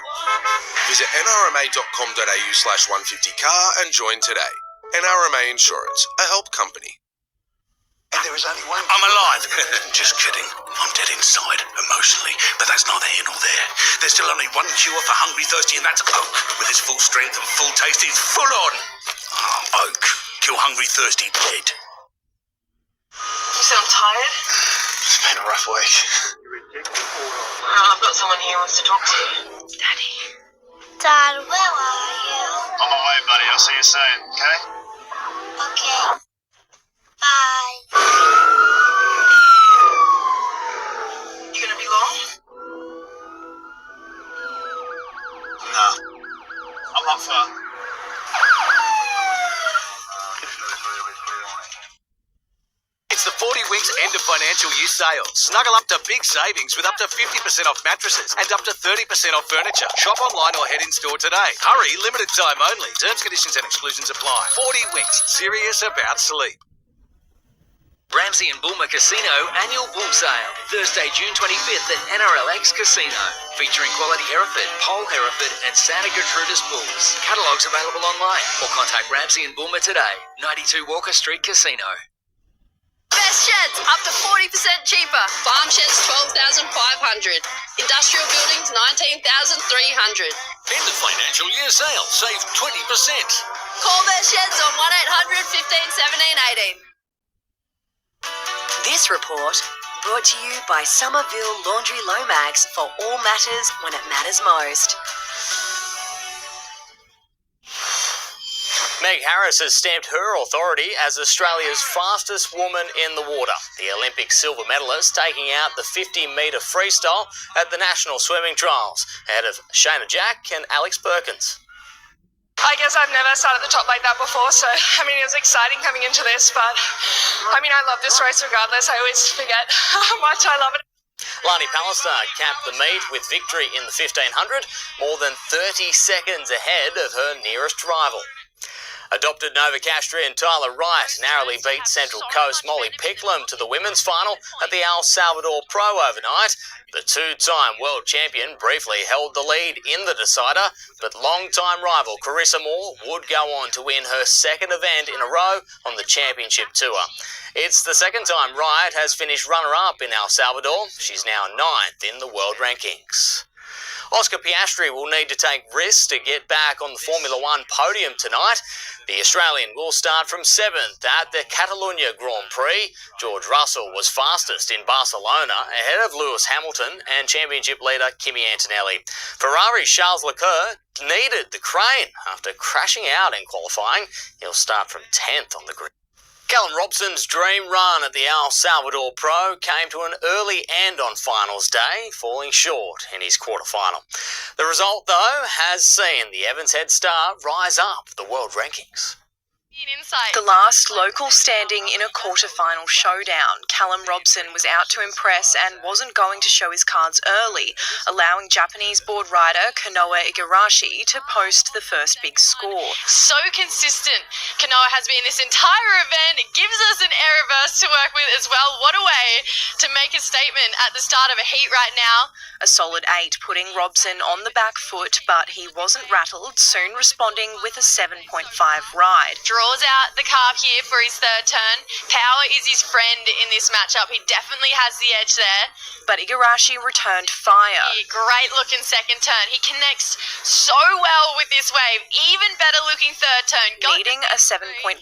Visit nrma.com.au/150CAR and join today. NRMA Insurance, a help company. And there is only one... I'm alive. Just kidding. I'm dead inside, emotionally, but that's neither here nor there. There's still only one cure for hungry, thirsty, and that's Oak. With its full strength and full taste, it's full on. Oak. Kill hungry, thirsty, dead. You sound tired? It's been a rough week. I've got someone here who wants to talk to you. Daddy. Dad, where are you? On my way, buddy. I'll see you soon, okay? Okay. Bye. You gonna be long? Nah. I'm not far. It's the 40 Winks end of financial year sale. Snuggle up to big savings with up to 50% off mattresses and up to 30% off furniture. Shop online or head in store today. Hurry, limited time only. Terms, conditions and exclusions apply. 40 Winks, serious about sleep. Ramsey and Bulmer Casino Annual Bull Sale, Thursday, June 25th at NRLX Casino, featuring quality Hereford, Pole Hereford and Santa Gertrudis bulls. Catalogues available online or contact Ramsey and Bulmer today. 92 Walker Street Casino. Best sheds, up to 40% cheaper. Farm sheds, $12,500. Industrial buildings, $19,300. End of financial year sale. Save 20%. Call Best Sheds on 1-800 15 17 18. This report brought to you by Somerville Laundry Lomax for all matters when it matters most. Meg Harris has stamped her authority as Australia's fastest woman in the water. The Olympic silver medalist taking out the 50-metre freestyle at the National Swimming Trials, ahead of Shayna Jack and Alex Perkins. I guess I've never sat at the top like that before, so, it was exciting coming into this, but, I love this race regardless. I always forget how much I love it. Lani Pallister capped the meet with victory in the 1500, more than 30 seconds ahead of her nearest rival. Adopted Novocastrian Tyler Wright narrowly beat Central Coast Molly Picklum to the women's final at the El Salvador Pro overnight. The two-time world champion briefly held the lead in the decider, but long-time rival Carissa Moore would go on to win her second event in a row on the championship tour. It's the second time Wright has finished runner-up in El Salvador. She's now 9th in the world rankings. Oscar Piastri will need to take risks to get back on the Formula One podium tonight. The Australian will start from 7th at the Catalunya Grand Prix. George Russell was fastest in Barcelona, ahead of Lewis Hamilton and championship leader Kimi Antonelli. Ferrari's Charles Leclerc needed the crane after crashing out in qualifying. He'll start from 10th on the grid. Callum Robson's dream run at the El Salvador Pro came to an early end on finals day, falling short in his quarterfinal. The result, though, has seen the Evans Head star rise up the world rankings. The last local standing in a quarter-final showdown, Callum Robson was out to impress and wasn't going to show his cards early, allowing Japanese board rider Kanoa Igarashi to post the first big score. So consistent Kanoa has been this entire event. It gives us an air reverse to work with as well. What a way to make a statement at the start of a heat right now. A solid 8, putting Robson on the back foot, but he wasn't rattled, soon responding with a 7.5 ride. Draws out the carb here for his third turn. Power is his friend in this matchup. He definitely has the edge there. But Igarashi returned fire. Great looking second turn. He connects so well with this wave. Even better looking third turn. Needing a 7.18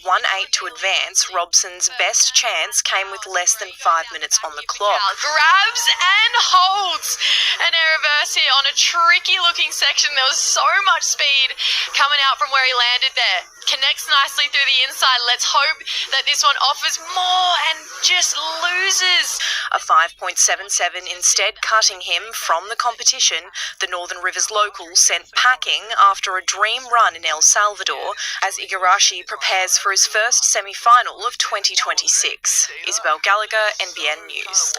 to advance, Robson's best chance came with less than 5 minutes on the clock. Grabs and holds an air reverse here on a tricky looking section. There was so much speed coming out from where he landed there. connects nicely through the inside. Let's hope that this one offers more and just loses. A 5.77 instead cutting him from the competition. The Northern Rivers local sent packing after a dream run in El Salvador as Igarashi prepares for his first semi-final of 2026. Isabel Gallagher, NBN News.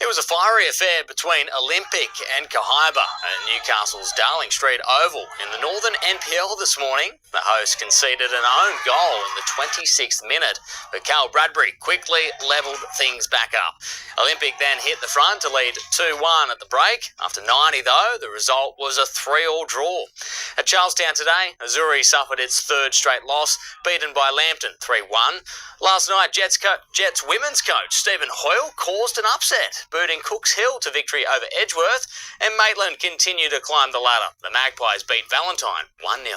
It was a fiery affair between Olympic and Cahaiba at Newcastle's Darling Street Oval in the Northern NPL this morning. The host conceded an own goal in the 26th minute, but Cal Bradbury quickly levelled things back up. Olympic then hit the front to lead 2-1 at the break. After 90, though, the result was a 3-3 draw. At Charlestown today, Missouri suffered its third straight loss, beaten by Lambton 3-1. Last night, Jets women's coach Stephen Hoyle caused an upset, booting Cooks Hill to victory over Edgeworth, and Maitland continue to climb the ladder. The Magpies beat Valentine 1-0.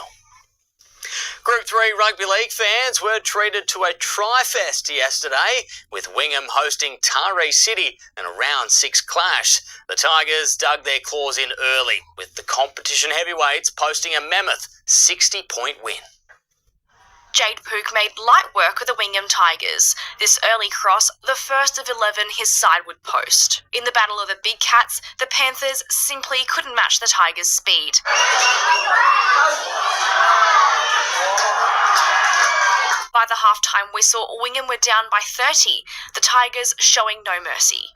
Group 3 Rugby League fans were treated to a tri-fest yesterday, with Wingham hosting Taree City in a round 6 clash. The Tigers dug their claws in early, with the competition heavyweights posting a mammoth 60-point win. Jade Pook made light work of the Wingham Tigers. This early cross, the first of 11 his side would post. In the battle of the Big Cats, the Panthers simply couldn't match the Tigers' speed. By the half-time whistle, Wingham were down by 30, the Tigers showing no mercy.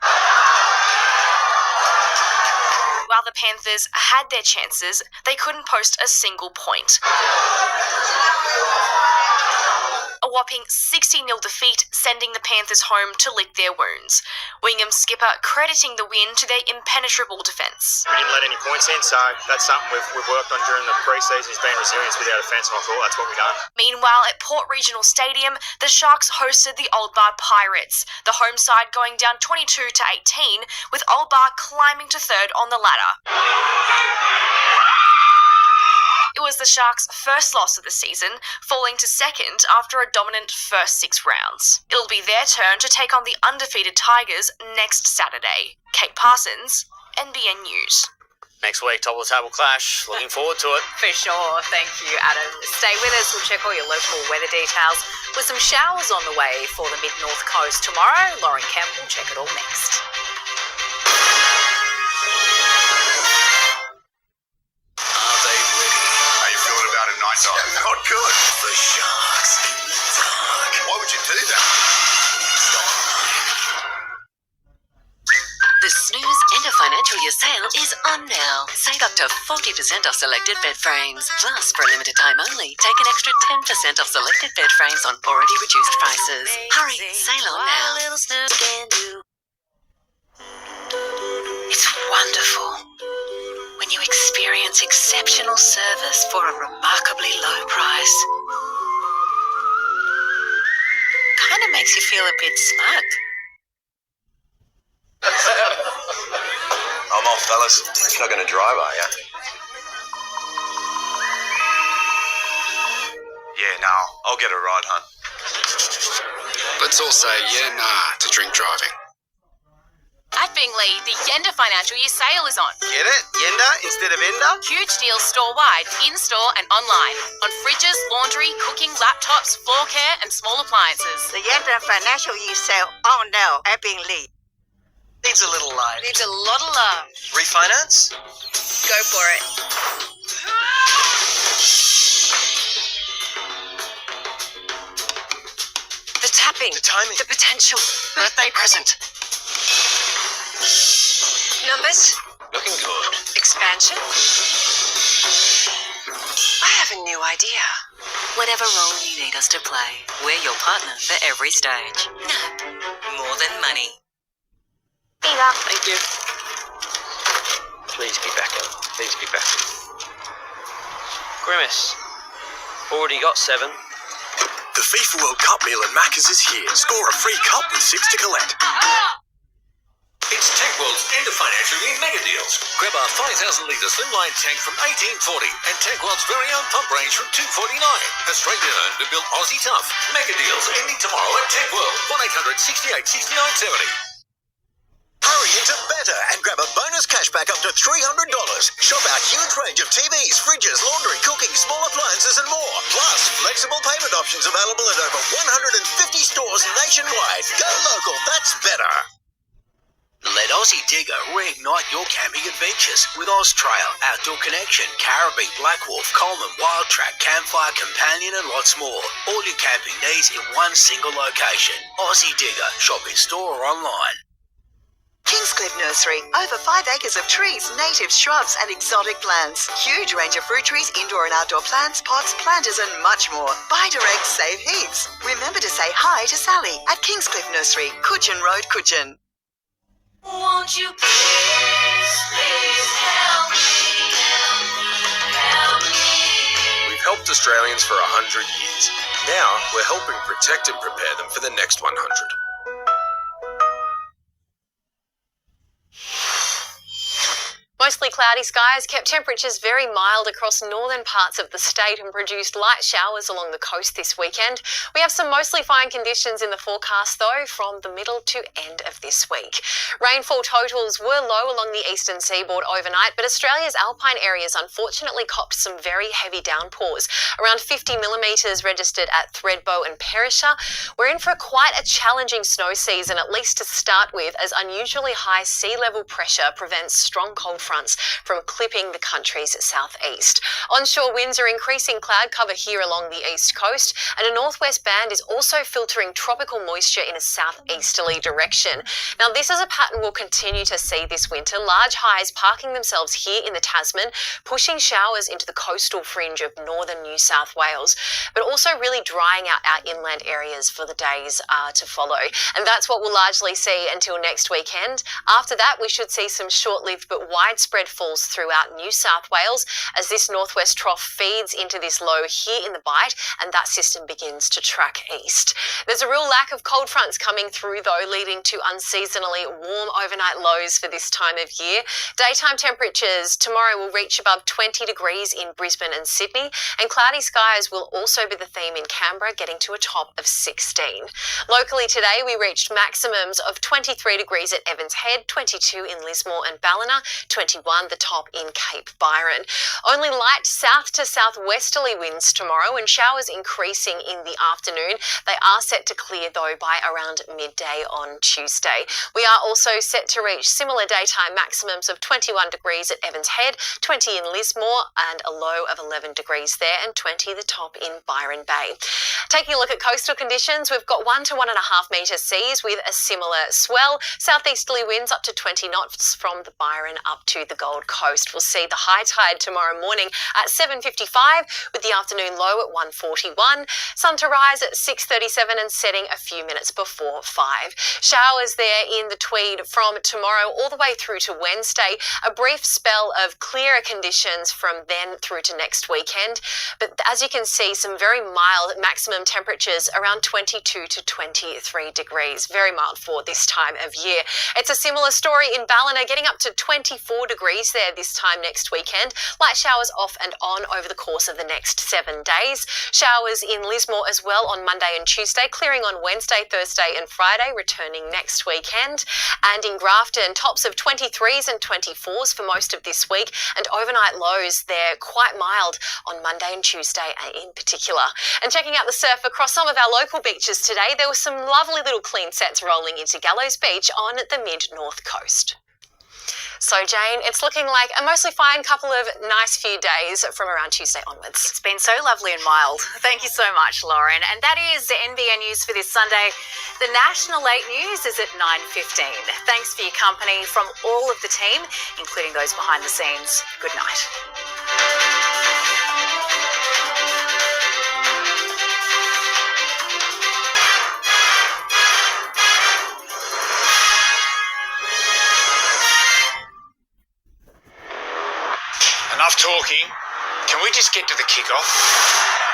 While the Panthers had their chances, they couldn't post a single point. A whopping 60-0 defeat, sending the Panthers home to lick their wounds. Wingham skipper crediting the win to their impenetrable defence. We didn't let any points in, so that's something we've worked on during the pre-season, is being resilience with our defence, and I thought that's what we've done. Meanwhile, at Port Regional Stadium, the Sharks hosted the Old Bar Pirates, the home side going down 22-18, with Old Bar climbing to third on the ladder. It was the Sharks' first loss of the season, falling to second after a dominant first 6 rounds. It'll be their turn to take on the undefeated Tigers next Saturday. Kate Parsons, NBN News. Next week, top of the table clash. Looking forward to it. For sure. Thank you, Adam. Stay with us. We'll check all your local weather details with some showers on the way for the mid-north coast tomorrow. Lauren Kempe will check it all next. Not good. The Sharks in the dark. Why would you do that? The Snooze End of Financial Year sale is on now. Save up to 40% off selected bed frames. Plus, for a limited time only, take an extra 10% off selected bed frames on already reduced prices. Hurry, sale on now. It's wonderful when you experience exceptional service for a remarkably low price. Kind of makes you feel a bit smug. I'm off, fellas. You're not going to drive, are you? Yeah, no, I'll get a ride, hun. Let's all say yeah, nah to drink driving. At Bingley, the Yenda Financial Year sale is on. Get it? Yenda instead of Ender? Huge deals store-wide, in-store and online. On fridges, laundry, cooking, laptops, floor care and small appliances. The Yenda Financial Year sale on now at Bingley. Needs a little light. Needs a lot of love. Refinance? Go for it. The tapping. The timing. The potential. Birthday present. Numbers? Looking good. Expansion? I have a new idea. Whatever role you need us to play, we're your partner for every stage. NAB. More than money. Thank you. Please be back up. Please be back. Grimace. Already got 7. The FIFA World Cup meal at Macca's is here. Score a free cup with 6 to collect. It's Tank World's end of financial year mega deals. Grab our 5,000 litre slimline tank from $18.40 and Tank World's very own pump range from $2.49. Australian owned and built Aussie tough. Mega deals ending tomorrow at Tank World. 1-800-68-69-70. Hurry into Better and grab a bonus cashback up to $300. Shop our huge range of TVs, fridges, laundry, cooking, small appliances and more. Plus, flexible payment options available at over 150 stores nationwide. Go local, that's better. Let Aussie Digger reignite your camping adventures with Austrail, Outdoor Connection, Caribbean, Black Wolf, Coleman, Wild Track, Campfire, Companion and lots more. All your camping needs in one single location. Aussie Digger. Shop in store or online. Kingscliff Nursery. Over 5 acres of trees, native shrubs and exotic plants. Huge range of fruit trees, indoor and outdoor plants, pots, planters and much more. Buy direct, save heaps. Remember to say hi to Sally at Kingscliff Nursery, Cudgeon Road, Cudgeon. Won't you please help me? We've helped Australians for 100 years. Now we're helping protect and prepare them for the next 100. Mostly cloudy skies kept temperatures very mild across northern parts of the state and produced light showers along the coast this weekend. We have some mostly fine conditions in the forecast though from the middle to end of this week. Rainfall totals were low along the eastern seaboard overnight, but Australia's alpine areas unfortunately copped some very heavy downpours. Around 50 millimetres registered at Thredbo and Perisher. We're in for quite a challenging snow season, at least to start with, as unusually high sea level pressure prevents strong cold fronts from clipping the country's southeast. Onshore winds are increasing cloud cover here along the east coast, and a northwest band is also filtering tropical moisture in a southeasterly direction. Now, this is a pattern we'll continue to see this winter. Large highs parking themselves here in the Tasman, pushing showers into the coastal fringe of northern New South Wales, but also really drying out our inland areas for the days to follow. And that's what we'll largely see until next weekend. After that, we should see some short-lived but widespread falls throughout New South Wales as this northwest trough feeds into this low here in the Bight, and that system begins to track east. There's a real lack of cold fronts coming through though, leading to unseasonally warm overnight lows for this time of year. Daytime temperatures tomorrow will reach above 20 degrees in Brisbane and Sydney, and cloudy skies will also be the theme in Canberra, getting to a top of 16. Locally today, we reached maximums of 23 degrees at Evans Head, 22 in Lismore and Ballina, 21 the top in Cape Byron. Only light south to southwesterly winds tomorrow, and showers increasing in the afternoon. They are set to clear though by around midday on Tuesday. We are also set to reach similar daytime maximums of 21 degrees at Evans Head, 20 in Lismore and a low of 11 degrees there, and 20 the top in Byron Bay. Taking a look at coastal conditions, we've got 1 to 1.5 metre seas with a similar swell. Southeasterly winds up to 20 knots from the Byron up to the Gold Coast. We'll see the high tide tomorrow morning at 7:55 with the afternoon low at 1:41. Sun to rise at 6:37 and setting a few minutes before 5. Showers there in the Tweed from tomorrow all the way through to Wednesday. A brief spell of clearer conditions from then through to next weekend. But as you can see, some very mild maximum temperatures around 22 to 23 degrees. Very mild for this time of year. It's a similar story in Ballina, getting up to 24 degrees there this time next weekend. Light showers off and on over the course of the next 7 days. Showers in Lismore as well on Monday and Tuesday, clearing on Wednesday, Thursday and Friday, returning next weekend. And in Grafton, tops of 23s and 24s for most of this week, and overnight lows there quite mild on Monday and Tuesday in particular. And checking out the surf across some of our local beaches today, there were some lovely little clean sets rolling into Gallows Beach on the mid-north coast. So, Jane, it's looking like a mostly fine couple of nice few days from around Tuesday onwards. It's been so lovely and mild. Thank you so much, Lauren. And that is the NBN News for this Sunday. The National Late News is at 9:15. Thanks for your company from all of the team, including those behind the scenes. Good night. Enough talking. Can we just get to the kickoff?